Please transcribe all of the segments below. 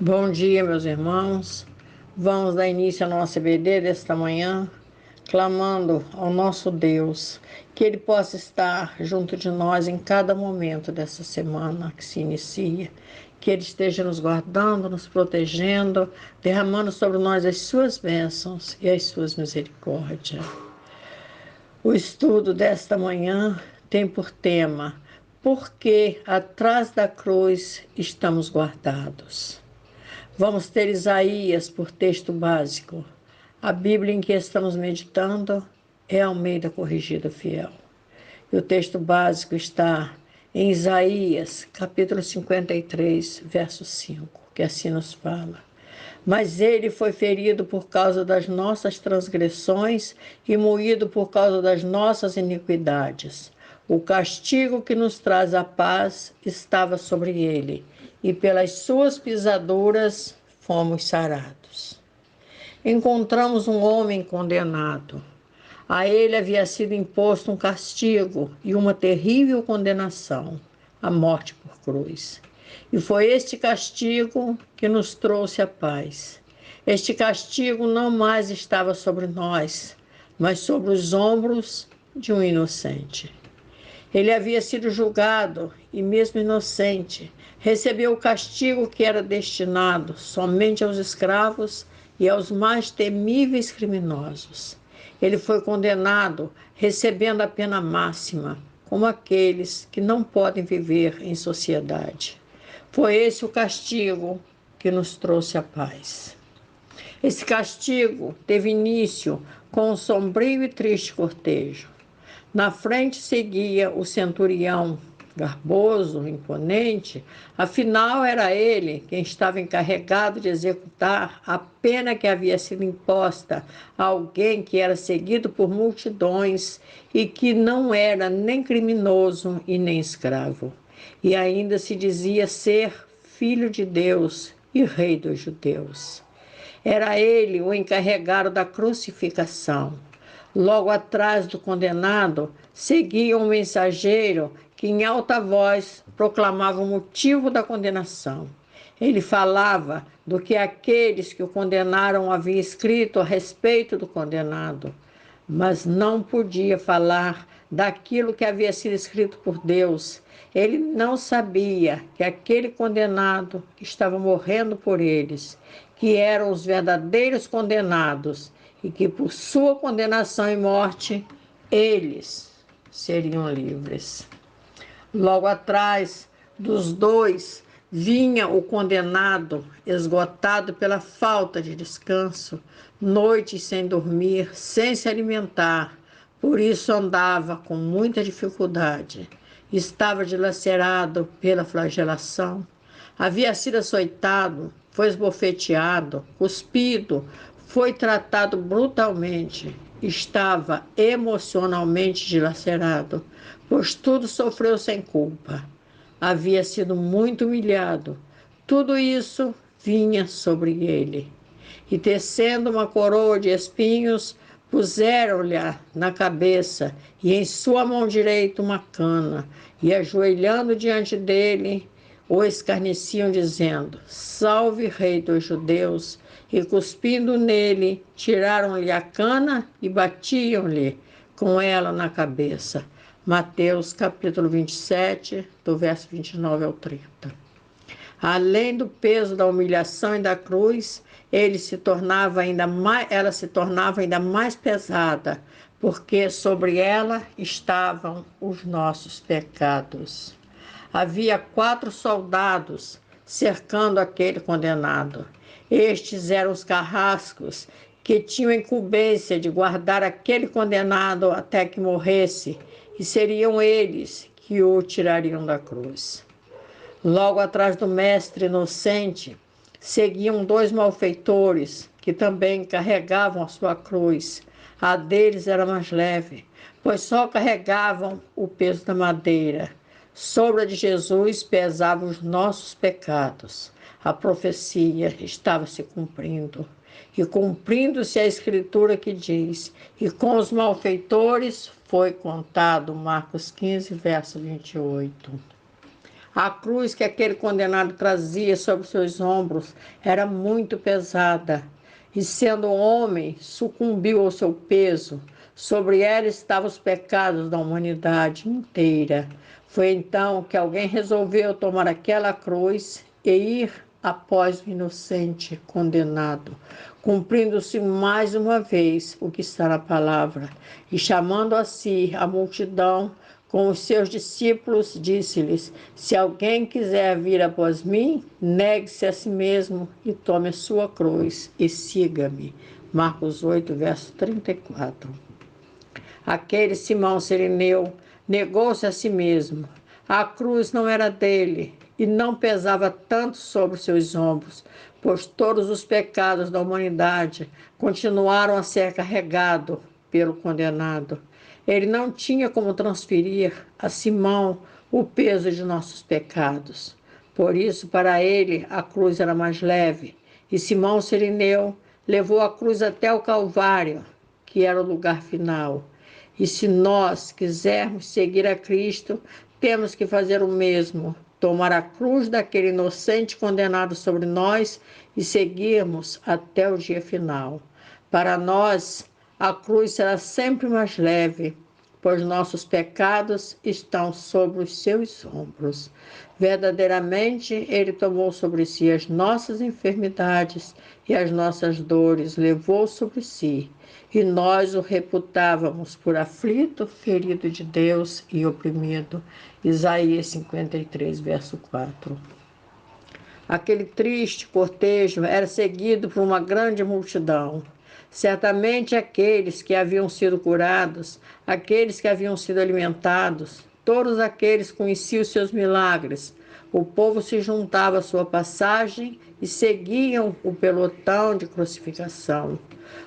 Bom dia, meus irmãos. Vamos dar início à nossa EBD desta manhã, clamando ao nosso Deus que Ele possa estar junto de nós em cada momento dessa semana que se inicia, que Ele esteja nos guardando, nos protegendo, derramando sobre nós as suas bênçãos e as suas misericórdias. O estudo desta manhã tem por tema: Por que atrás da cruz estamos guardados? Vamos ter Isaías por texto básico. A Bíblia em que estamos meditando é Almeida Corrigida Fiel. E o texto básico está em Isaías, capítulo 53, verso 5, que assim nos fala: Mas ele foi ferido por causa das nossas transgressões e moído por causa das nossas iniquidades. O castigo que nos traz a paz estava sobre ele, e pelas suas pisaduras fomos sarados. Encontramos um homem condenado. A ele havia sido imposto um castigo e uma terrível condenação, a morte por cruz. E foi este castigo que nos trouxe a paz. Este castigo não mais estava sobre nós, mas sobre os ombros de um inocente. Ele havia sido julgado e, mesmo inocente, recebeu o castigo que era destinado somente aos escravos e aos mais temíveis criminosos. Ele foi condenado, recebendo a pena máxima, como aqueles que não podem viver em sociedade. Foi esse o castigo que nos trouxe a paz. Esse castigo teve início com um sombrio e triste cortejo. Na frente seguia o centurião, garboso, imponente. Afinal, era ele quem estava encarregado de executar a pena que havia sido imposta a alguém que era seguido por multidões e que não era nem criminoso e nem escravo. E ainda se dizia ser filho de Deus e rei dos judeus. Era ele o encarregado da crucificação. Logo atrás do condenado, seguia um mensageiro que em alta voz proclamava o motivo da condenação. Ele falava do que aqueles que o condenaram haviam escrito a respeito do condenado, mas não podia falar daquilo que havia sido escrito por Deus. Ele não sabia que aquele condenado estava morrendo por eles, que eram os verdadeiros condenados e que por sua condenação e morte, eles seriam livres. Logo atrás dos dois vinha o condenado, esgotado pela falta de descanso, noites sem dormir, sem se alimentar. Por isso andava com muita dificuldade. Estava dilacerado pela flagelação. Havia sido açoitado, foi esbofeteado, cuspido, foi tratado brutalmente. Estava emocionalmente dilacerado, pois tudo sofreu sem culpa. Havia sido muito humilhado. Tudo isso vinha sobre ele. E tecendo uma coroa de espinhos, puseram-lhe na cabeça e em sua mão direita uma cana, e ajoelhando diante dele, o escarneciam, dizendo: Salve, rei dos judeus! E cuspindo nele, tiraram-lhe a cana e batiam-lhe com ela na cabeça. Mateus capítulo 27, do verso 29 ao 30. Além do peso da humilhação e da cruz, ela se tornava ainda mais pesada, porque sobre ela estavam os nossos pecados. Havia 4 soldados cercando aquele condenado. Estes eram os carrascos que tinham a incumbência de guardar aquele condenado até que morresse, e seriam eles que o tirariam da cruz. Logo atrás do mestre inocente, seguiam 2 malfeitores que também carregavam a sua cruz. A deles era mais leve, pois só carregavam o peso da madeira. Sobre a de Jesus pesavam os nossos pecados. A profecia estava se cumprindo. E cumprindo-se a escritura que diz: E com os malfeitores foi contado, Marcos 15, verso 28. A cruz que aquele condenado trazia sobre seus ombros era muito pesada, e sendo homem, sucumbiu ao seu peso. Sobre ela estavam os pecados da humanidade inteira. Foi então que alguém resolveu tomar aquela cruz e ir após o inocente condenado, cumprindo-se mais uma vez o que está na palavra, e chamando a si a multidão com os seus discípulos, disse-lhes: se alguém quiser vir após mim, negue-se a si mesmo e tome a sua cruz e siga-me. Marcos 8, verso 34. Aquele Simão Cireneu negou-se a si mesmo. A cruz não era dele e não pesava tanto sobre seus ombros, pois todos os pecados da humanidade continuaram a ser carregados pelo condenado. Ele não tinha como transferir a Simão o peso de nossos pecados. Por isso, para ele, a cruz era mais leve. E Simão Cireneu levou a cruz até o Calvário, que era o lugar final. E se nós quisermos seguir a Cristo, temos que fazer o mesmo, tomar a cruz daquele inocente condenado sobre nós e seguirmos até o dia final. Para nós, a cruz será sempre mais leve, pois nossos pecados estão sobre os seus ombros. Verdadeiramente, ele tomou sobre si as nossas enfermidades e as nossas dores, levou sobre si. E nós o reputávamos por aflito, ferido de Deus e oprimido. Isaías 53, verso 4. Aquele triste cortejo era seguido por uma grande multidão. Certamente aqueles que haviam sido curados, aqueles que haviam sido alimentados, todos aqueles conheciam os seus milagres. O povo se juntava à sua passagem e seguiam o pelotão de crucificação.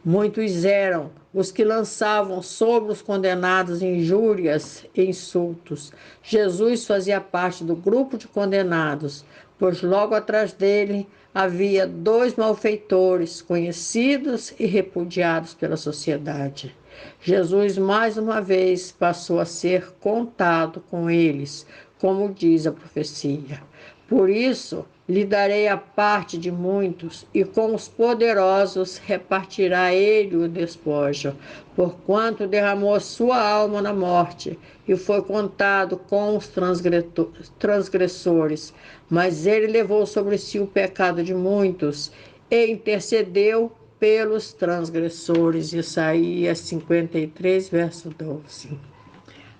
Muitos eram os que lançavam sobre os condenados injúrias e insultos. Jesus fazia parte do grupo de condenados, pois logo atrás dele havia 2 malfeitores conhecidos e repudiados pela sociedade. Jesus mais uma vez passou a ser contado com eles, como diz a profecia. Por isso, lhe darei a parte de muitos, e com os poderosos repartirá ele o despojo, porquanto derramou a sua alma na morte, e foi contado com os transgressores. Mas ele levou sobre si o pecado de muitos, e intercedeu pelos transgressores. Isaías 53, verso 12.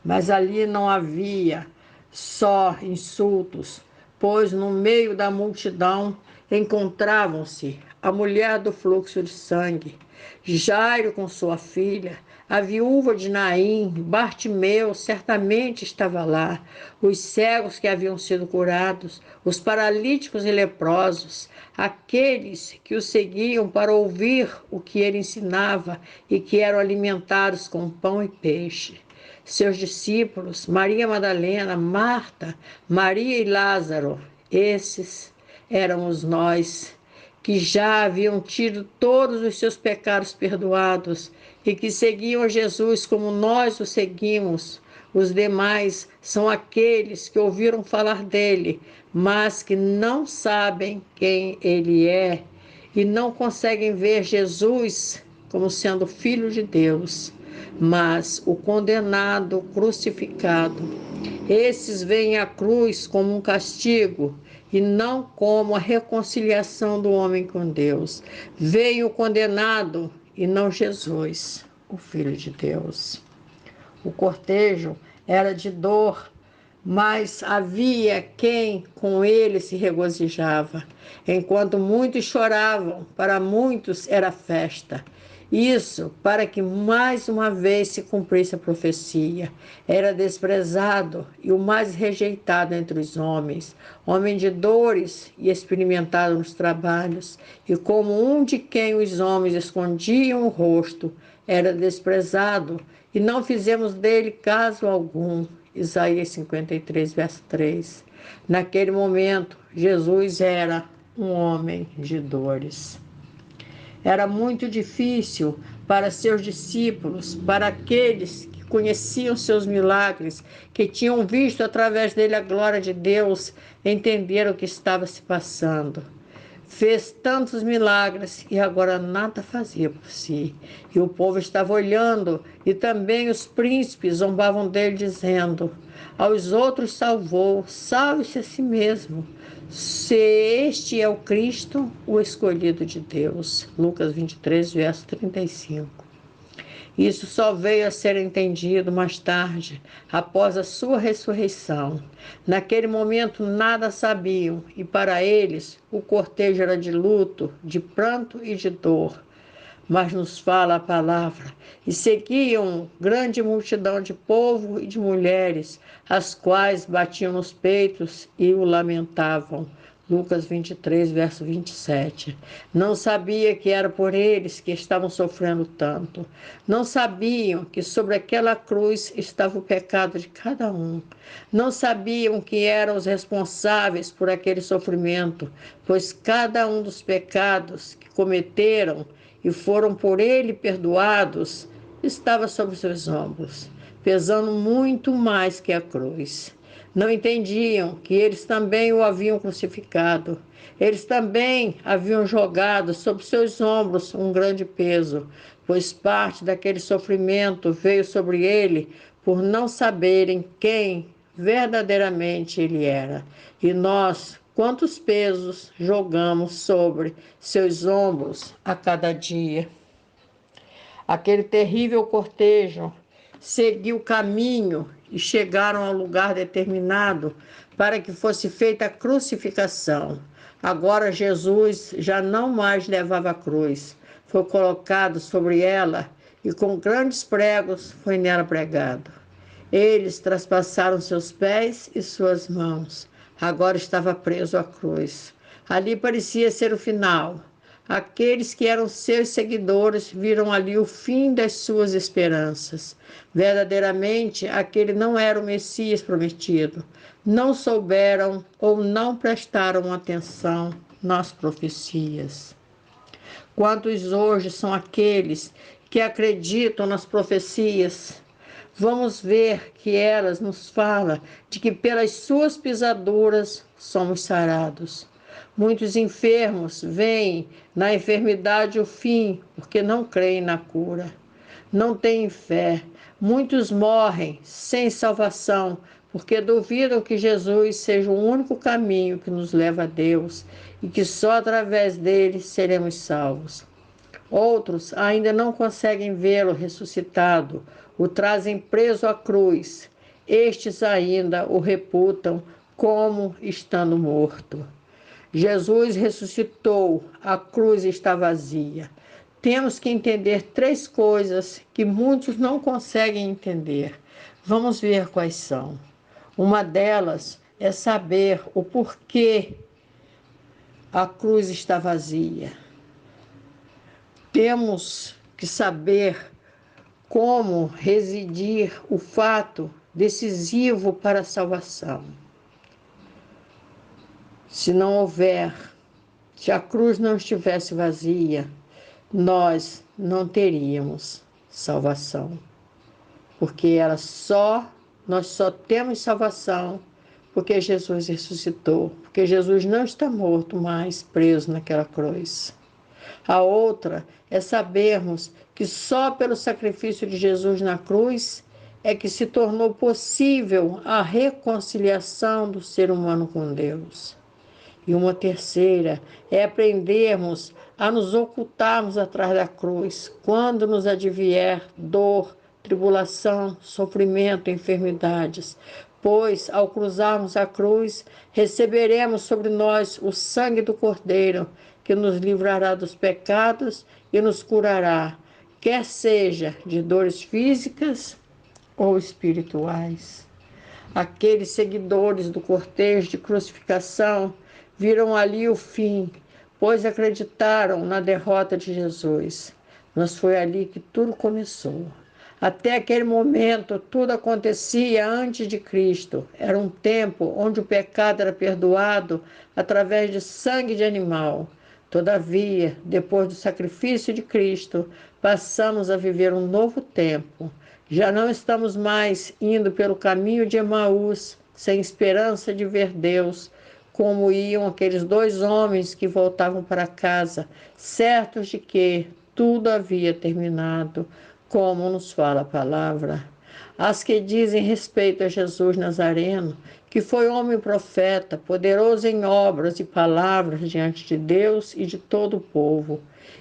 Mas ali não havia só insultos, pois no meio da multidão encontravam-se a mulher do fluxo de sangue, Jairo com sua filha, a viúva de Naim, Bartimeu certamente estava lá, os cegos que haviam sido curados, os paralíticos e leprosos, aqueles que o seguiam para ouvir o que ele ensinava e que eram alimentados com pão e peixe. Seus discípulos, Maria Madalena, Marta, Maria e Lázaro, esses éramos nós, que já haviam tido todos os seus pecados perdoados e que seguiam a Jesus como nós o seguimos. Os demais são aqueles que ouviram falar dele, mas que não sabem quem ele é e não conseguem ver Jesus como sendo Filho de Deus. Mas o condenado crucificado, esses veem a cruz como um castigo e não como a reconciliação do homem com Deus. Veem o condenado e não Jesus, o Filho de Deus. O cortejo era de dor, mas havia quem com ele se regozijava. Enquanto muitos choravam, para muitos era festa. Isso para que mais uma vez se cumprisse a profecia. Era desprezado e o mais rejeitado entre os homens, homem de dores e experimentado nos trabalhos, e como um de quem os homens escondiam o rosto, era desprezado, e não fizemos dele caso algum. Isaías 53, verso 3. Naquele momento, Jesus era um homem de dores. Era muito difícil para seus discípulos, para aqueles que conheciam seus milagres, que tinham visto através dele a glória de Deus, entenderam o que estava se passando. Fez tantos milagres e agora nada fazia por si. E o povo estava olhando, e também os príncipes zombavam dele, dizendo: aos outros salvou, salve-se a si mesmo. Se este é o Cristo, o escolhido de Deus. Lucas 23, verso 35. Isso só veio a ser entendido mais tarde, após a sua ressurreição. Naquele momento nada sabiam, e para eles o cortejo era de luto, de pranto e de dor. Mas nos fala a palavra, e seguiam grande multidão de povo e de mulheres, as quais batiam nos peitos e o lamentavam. Lucas 23, verso 27. Não sabia que era por eles que estavam sofrendo tanto. Não sabiam que sobre aquela cruz estava o pecado de cada um. Não sabiam que eram os responsáveis por aquele sofrimento, pois cada um dos pecados que cometeram e foram por ele perdoados estava sobre seus ombros, pesando muito mais que a cruz. Não entendiam que eles também o haviam crucificado. Eles também haviam jogado sobre seus ombros um grande peso, pois parte daquele sofrimento veio sobre ele por não saberem quem verdadeiramente ele era. E nós, quantos pesos jogamos sobre seus ombros a cada dia? Aquele terrível cortejo seguiu o caminho e chegaram ao lugar determinado para que fosse feita a crucificação. Agora Jesus já não mais levava a cruz, foi colocado sobre ela e com grandes pregos foi nela pregado. Eles traspassaram seus pés e suas mãos. Agora estava preso à cruz. Ali parecia ser o final. Aqueles que eram seus seguidores viram ali o fim das suas esperanças. Verdadeiramente, aquele não era o Messias prometido. Não souberam ou não prestaram atenção nas profecias. Quantos hoje são aqueles que acreditam nas profecias? Vamos ver que elas nos falam de que pelas suas pisaduras somos sarados. Muitos enfermos veem na enfermidade o fim, porque não creem na cura. Não têm fé. Muitos morrem sem salvação, porque duvidam que Jesus seja o único caminho que nos leva a Deus e que só através dele seremos salvos. Outros ainda não conseguem vê-lo ressuscitado, o trazem preso à cruz. Estes ainda o reputam como estando morto. Jesus ressuscitou, a cruz está vazia. Temos que entender 3 coisas que muitos não conseguem entender. Vamos ver quais são. Uma delas é saber o porquê a cruz está vazia. Temos que saber como residir o fato decisivo para a salvação. Se não houver, se a cruz não estivesse vazia, nós não teríamos salvação. Porque nós só temos salvação porque Jesus ressuscitou, porque Jesus não está morto mais, preso naquela cruz. A outra é sabermos que só pelo sacrifício de Jesus na cruz é que se tornou possível a reconciliação do ser humano com Deus. E uma terceira é aprendermos a nos ocultarmos atrás da cruz quando nos advier dor, tribulação, sofrimento, enfermidades. Pois, ao cruzarmos a cruz, receberemos sobre nós o sangue do Cordeiro, que nos livrará dos pecados e nos curará, quer seja de dores físicas ou espirituais. Aqueles seguidores do cortejo de crucificação viram ali o fim, pois acreditaram na derrota de Jesus. Mas foi ali que tudo começou. Até aquele momento, tudo acontecia antes de Cristo. Era um tempo onde o pecado era perdoado através de sangue de animal. Todavia, depois do sacrifício de Cristo, passamos a viver um novo tempo, Já não estamos mais indo pelo caminho de Emaús, sem esperança de ver Deus, como iam aqueles 2 homens que voltavam para casa, certos de que tudo havia terminado, como nos fala a palavra. As que dizem respeito a Jesus Nazareno, que foi homem profeta, poderoso em obras e palavras diante de Deus e de todo o povo,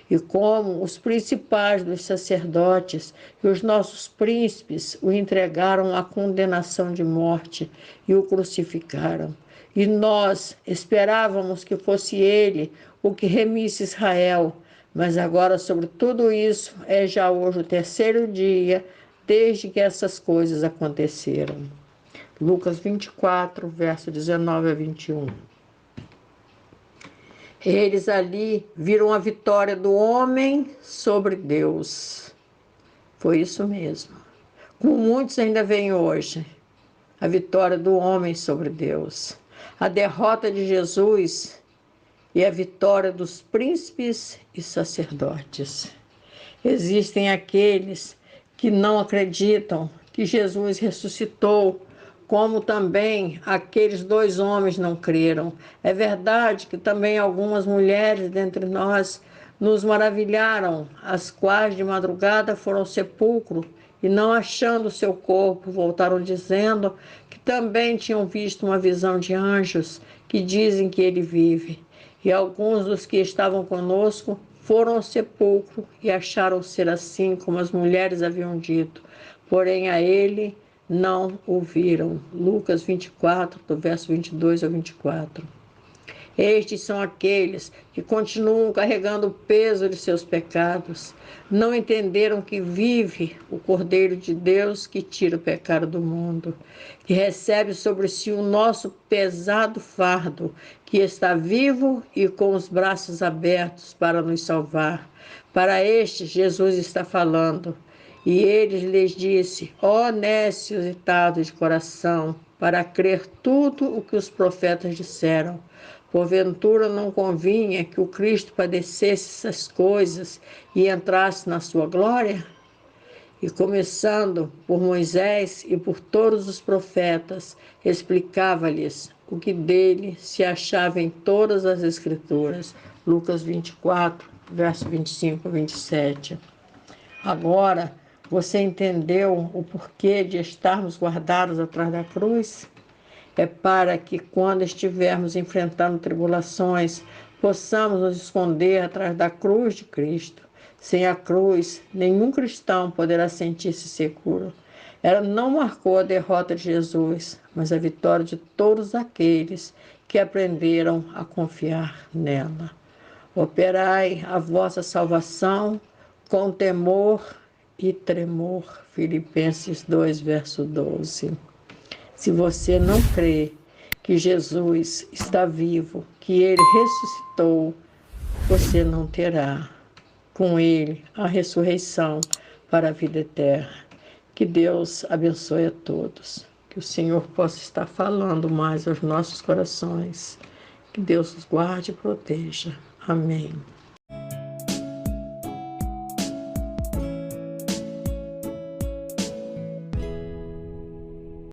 e como os principais dos sacerdotes e os nossos príncipes o entregaram à condenação de morte e o crucificaram. E nós esperávamos que fosse ele o que remisse Israel, mas agora sobre tudo isso é já hoje o 3º dia desde que essas coisas aconteceram. Lucas 24, verso 19 a 21. Eles ali viram a vitória do homem sobre Deus. Foi isso mesmo. Como muitos ainda veem hoje, a vitória do homem sobre Deus. A derrota de Jesus e a vitória dos príncipes e sacerdotes. Existem aqueles que não acreditam que Jesus ressuscitou, como também aqueles 2 homens não creram. É verdade que também algumas mulheres dentre nós nos maravilharam, as quais de madrugada foram ao sepulcro e, não achando o seu corpo, voltaram dizendo que também tinham visto uma visão de anjos que dizem que ele vive. E alguns dos que estavam conosco foram ao sepulcro e acharam ser assim como as mulheres haviam dito, porém a ele não o viram. Lucas 24, do verso 22 ao 24. Estes são aqueles que continuam carregando o peso de seus pecados. Não entenderam que vive o Cordeiro de Deus que tira o pecado do mundo, que recebe sobre si o nosso pesado fardo, que está vivo e com os braços abertos para nos salvar. Para estes, Jesus está falando. E ele lhes disse: ó nécios e tardos de coração, para crer tudo o que os profetas disseram. Porventura não convinha que o Cristo padecesse essas coisas e entrasse na sua glória? E começando por Moisés e por todos os profetas, explicava-lhes o que dele se achava em todas as Escrituras. Lucas 24, verso 25 a 27. Agora, você entendeu o porquê de estarmos guardados atrás da cruz? É para que, quando estivermos enfrentando tribulações, possamos nos esconder atrás da cruz de Cristo. Sem a cruz, nenhum cristão poderá sentir-se seguro. Ela não marcou a derrota de Jesus, mas a vitória de todos aqueles que aprenderam a confiar nela. Operai a vossa salvação com temor e tremor. Filipenses 2, verso 12. Se você não crê que Jesus está vivo, que ele ressuscitou, você não terá com ele a ressurreição para a vida eterna. Que Deus abençoe a todos. Que o Senhor possa estar falando mais aos nossos corações. Que Deus os guarde e proteja. Amém.